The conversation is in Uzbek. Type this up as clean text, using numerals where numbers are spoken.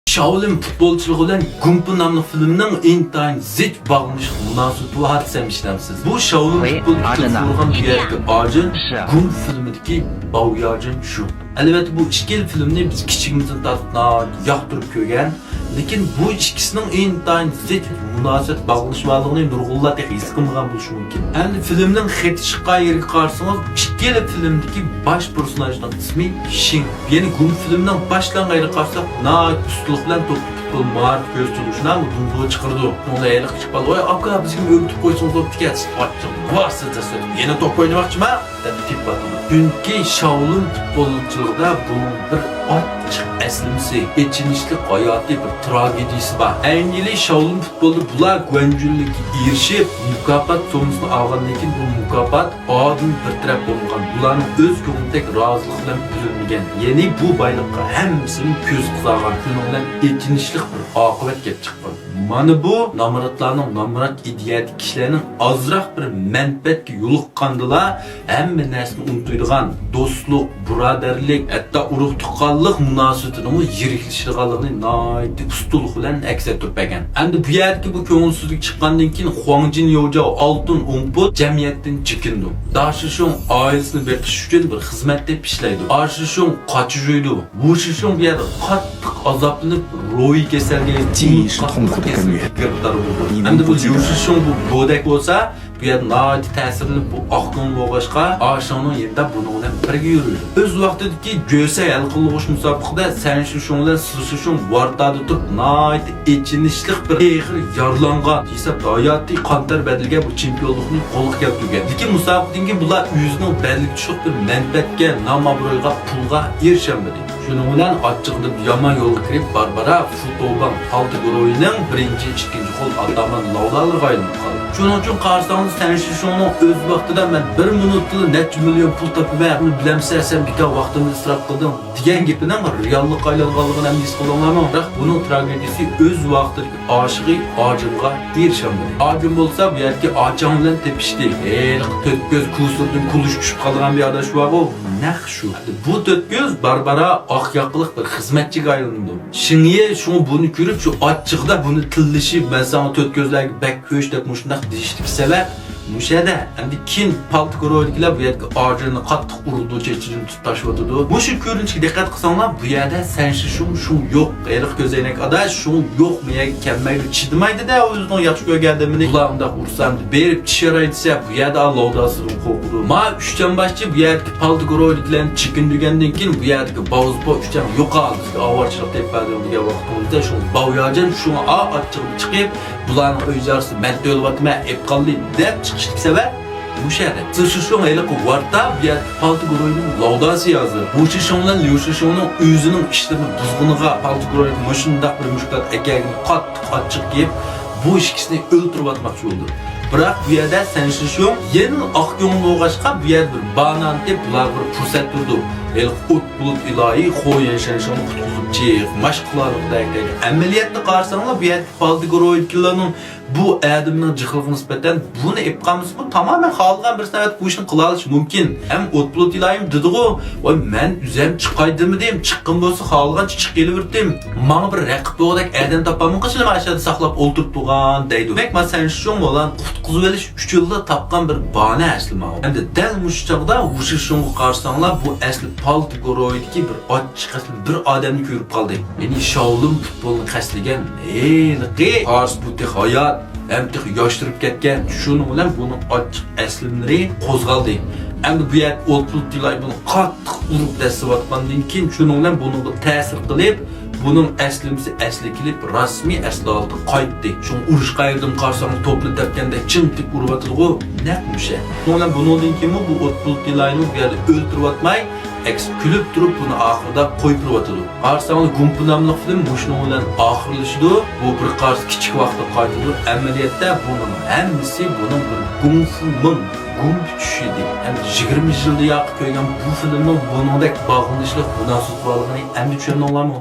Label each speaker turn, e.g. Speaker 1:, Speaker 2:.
Speaker 1: Shaolin futbolchiligi bilan Gumpu nomli filmning intayin zich bağlanış münasebeti bu hadisem işlemsiz. Bu Shaolin futbolchiligi kurgan bir yerki Ajin Gumpu filmideki Baoyajin şu. Elbette bu iki filmni biz kichigimizdan tortib yoqtirib ko'rgan, lekin bu ikkisining intayin zich münasebet bağlanışmaligini nurg'unlar his qilmagan bo'lishi mumkin. Endi filmning xeti chiqqan yeriga qarasangiz, ikkala filmdagi bosh personajning ismi Shin. Ya'ni Gumpu filmining boshlang'iga qarasak, ustulik bilan futbol marif ko'rsatuvchilar bunga chiqirdi. Unda ayliq chiqib qoldi. "Voy, aka, bizga o'ldirib qo'ysangiz bo'pti ketsin." Vositasi. Yana top o'ynamoqchiman deb tip batdi. Chunki Shaolin futbolchiligida bunun bir ochiq aslimsi, echinishli hayotiy bir tragediyasi bor. Ayni Shaolin futbolda bular guanjunlikka erishib, mukofot so'mini olgandan keyin bu mukofot odam bir taraf bo'lgan. Bularning o'z ko'nglidagi rozilik bilan berilmagan. Ya'ni bu boylikqa hammasini ko'z qilgan, shuning bilan echinishli bir oqibat kelib chiqqan. Mana bu namoratlarning namorat ideyati kishilarning ozroq bir manfaatga yo'liqqandilar hamma narsani unutadigan do'stlik, birodarlik, hatto urug' tuqqanlik munosabatini yiriklashtirganligini noyati ustulik bilan aks ettirgan. Endi bu yerga bu ko'ngilsizlik chiqqandan keyin Huang Jin Yo'ja oltin o'ngput jamiyatdan chekindi. Dashishon oilasini beqish uchun bir xizmatda ishlaydi. Ashishon qochishuydi. Bu shishon bu yerda qattiq azoblanib ro'yi kasalga endi bu Yushishon bu bodak bo'lsa, bu yer noyati ta'sirli bu oqton bo'lg'ashqa, Ashonning yerda buni bilan birga yuradi. O'z vaqtidagi Göse hal qilg'ish musobaqada Sanshishon bilan Sishishon o'rtada turib noyati echinishli bir xir yorlangan hisob hayotiy qontar badilga bu chempionlikni qo'lga keltirgan. Lekin musobaqadan keyin bular o'zining badilga tushib bir manfaatga, nom-obro'yga, pulga erishamadi. Şunun bilan ochiqda yomon yo'lga kirib Barbara futboldan palti guruhining birinchi, ikkinchi qo'l ataman lavlalarga aylanib qoldi. Shuning uchun qarasangiz Sanshishonning o'z vaqtida men 1 minutda necha million pul topmayapman bilamsan, sen bitta vaqtimni isrof qildim degan gapining reallikqa aylanganligini ham his qilolmayman. Biroq buning tragediyasi o'z vaqtidagi oshig'i Ajinga erishamadi. Ajin bo'lsa bu yerga Ajin bilan tepishdi. To'rt ko'z kusurdan kulush tushib qolgan bir adash bor-ku, naq shu. Bu to'rt ko'z Barbara oqyoqliq bir xizmatchiga aylandi. Shinga shu buni ko'rib, shu ochiqda buni tillishib, men sana to'rt ko'zlarga bak ko'sh deb mushunaq deyishlik sabab mushada endi kin palti ko'raydilar bu yerga Ajinni qattiq urdi, chechirini tutashibdi. Bu shu ko'rinishga diqqat qilsanglar, bu yerda Sanshishon shu yo'q, ayliq ko'zoynak adash shu yo'q, miyaga kelmaydi, chidamaydi-da, o'zining yaxshi ko'rganligini ularga ursam deb berib chishiraytsa, bu yerda Allohdan qo'rqdi. Ma 3 boshchi bu yerga palti ko'raydilarni chikindigandan keyin bu yerga bozbo 3 yo'qoldi. Avorchilik deb berdigan vaqtimizda shu Baoyajin shu ochiq chiqib, bularning o'zlari men o'lvatma, epqalli deb chiqishlik sabab bu shahar. Sishishon ayliq o'rta bu yer palti guruhining lavdasi yozdi. Bu Shishondan Yushishonning o'zining ishlarini buzg'uniga palti guruhi mushundaq bir mushtat ekagini qattiq ochiq yeb bu ikkisini o'ldirib atmoqchi bo'ldi. Biroq bu yerda Sanshishon yana oq ko'ngil o'g'ashqa bu yer bir banan deb bular bir fursat turdi. O't bulut ilohiy qo'yin Sanshishonni qutqizib chiq, mashqlarida amaliyotda qarasanglar bu yerda palti guruhining bu adamning jihliga nisbatan buni epqamiz bu tamamen xalqan bir sabab bu ishni qila olish mumkin. Ham o't bulut ilohim dedi-ku, "Voy, men o'zim chiqaydimi dem, chiqqan bo'lsa xalqancha chiqib kelaverdim. Menga bir raqib bo'ldak adam topaman qilishim ashada saqlab o'ltirib turgan" deydi. Demak, men Sanshishon bilan qutqizib olish 3 yilda topgan bir bana aslima. Endi dal mush chaqda Yushishonga qarasanglar bu asli palti guruhidagi bir ochiq asli bir odamni ko'rib qoldi. Ya'ni Shaolin futbolni qasligan, qars bu hayot hamda yoshtirib ketgan, shuning bilan buni ochiq aslimlari qo'zg'aldi. Endi bu yer o'tlut dilay buni qattiq urib dasvatgandan keyin shuning bilan buniga ta'sir qilib, buning aslimsi asli kelib rasmiy asli oldi qaytdi. Shu urush qayerdan qarsang to'pni tepganda chimtib urvatdi-ku, naq musha. Shuning bilan bundan keyin bu o'tlut dilayni bu yerda o'ldirib atmay, kulib turib buni oxirida qo'yib turvatdi. Qarsang Gumpu nomli film shuning bilan oxirlashdi. Bu bir qars kichik vaqtda qaytdi. Amaliyotda buning hammasi buning bir Gumpu Gumpu tushidi. Ham 20 yilda yoqib qo'ygan bu filmning buningdek bog'lanishli munosabat borligini endi tushuna olamiz.